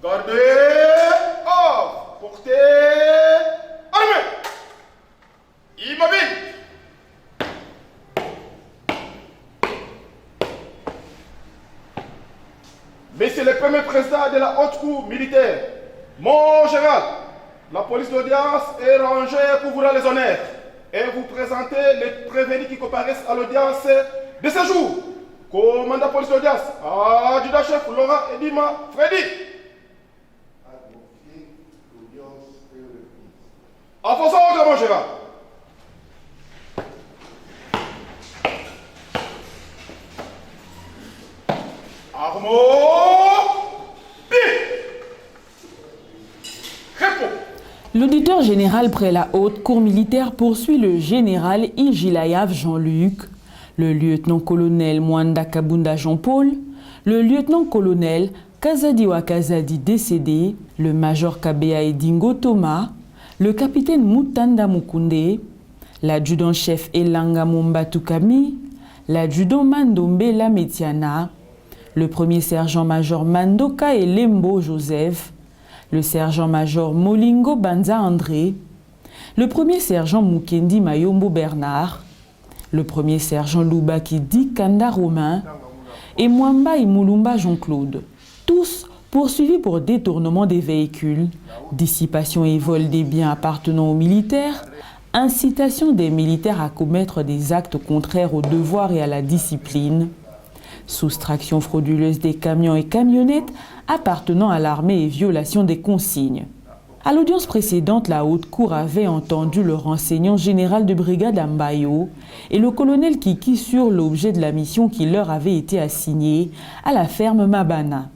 Gardez, off, portez, armez, immobile. Messieurs les premiers présidents de la haute cour militaire, mon général, la police d'audience est rangée pour vous rendre les honneurs et vous présenter les prévenus qui comparaissent à l'audience de ce jour. Commandant police d'audience, adjudant-chef Laurent Edima Freddy. En fonction de mon général. Armo, L'auditeur général près la haute cour militaire poursuit le général Ijilayav Jean-Luc, le lieutenant-colonel Mwanda Kabunda Jean-Paul, le lieutenant-colonel Kazadiwa Kazadi décédé, le major Kabea Edingo Thomas, le capitaine Mutanda Mukunde, l'adjudant-chef Elanga Mombatu Kami, l'adjudant Mandombe Lametiana, le premier sergent-major Mandoka Elembo Joseph, le sergent-major Molingo Banza André, le premier sergent Mukendi Mayombo Bernard, le premier sergent Loubaki Di Kanda Romain et Mwamba Imulumba Jean-Claude. Tous poursuivis pour détournement des véhicules, dissipation et vol des biens appartenant aux militaires, incitation des militaires à commettre des actes contraires aux devoirs et à la discipline, soustraction frauduleuse des camions et camionnettes appartenant à l'armée et violation des consignes. À l'audience précédente, la haute cour avait entendu le renseignant général de brigade Ambayo et le colonel Kiki sur l'objet de la mission qui leur avait été assignée à la ferme Mabana.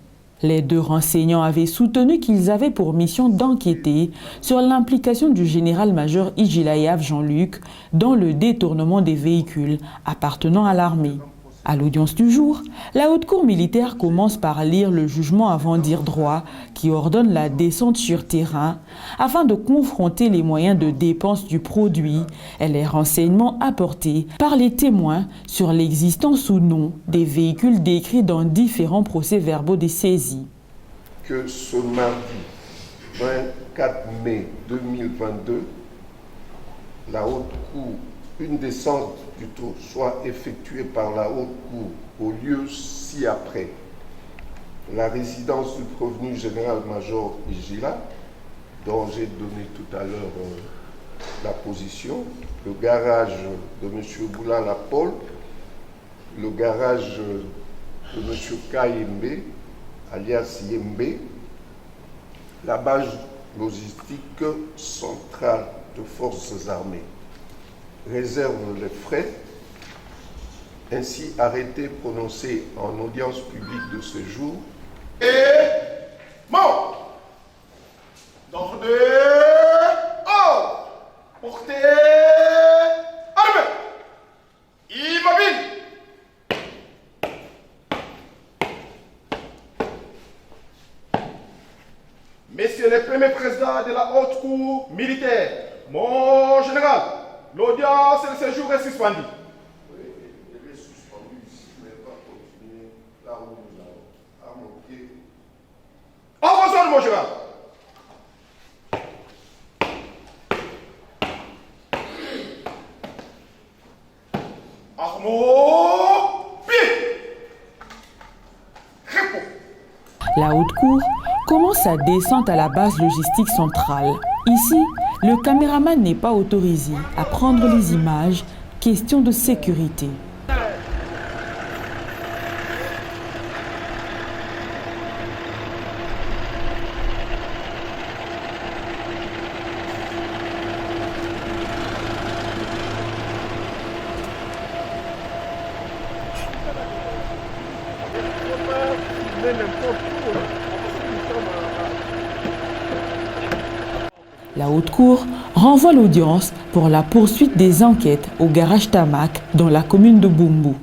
Les deux renseignants avaient soutenu qu'ils avaient pour mission d'enquêter sur l'implication du général-major Ijilayav Jean-Luc dans le détournement des véhicules appartenant à l'armée. À l'audience du jour, la haute cour militaire commence par lire le jugement avant dire droit qui ordonne la descente sur terrain afin de confronter les moyens de dépense du produit et les renseignements apportés par les témoins sur l'existence ou non des véhicules décrits dans différents procès-verbaux des saisies. Que ce mardi 24 mai 2022, la haute cour, une descente plutôt, soit effectuée par la haute cour au lieu ci-après. La résidence du prévenu général-major Ijila, dont j'ai donné tout à l'heure la position, le garage de M. Boulala Paul, le garage de M. Kayembe, alias Yembe, la base logistique centrale de forces armées. Réserve les frais, ainsi arrêté prononcé en audience publique de ce jour. Et mort. D'ordre, ordre, portez, armez, immobile. Messieurs les premiers présidents de la haute cour militaire, mon général, l'audience de ce jour est suspendue. Oui, elle est suspendue ici, mais elle va continuer là où nous allons, à mon pied. En fonction de mon général. Armo, pied. Repos. La haute cour commence sa descente à la base logistique centrale. Ici, le caméraman n'est pas autorisé à prendre les images, question de sécurité. La haute cour renvoie l'audience pour la poursuite des enquêtes au garage Tamac dans la commune de Bumbu.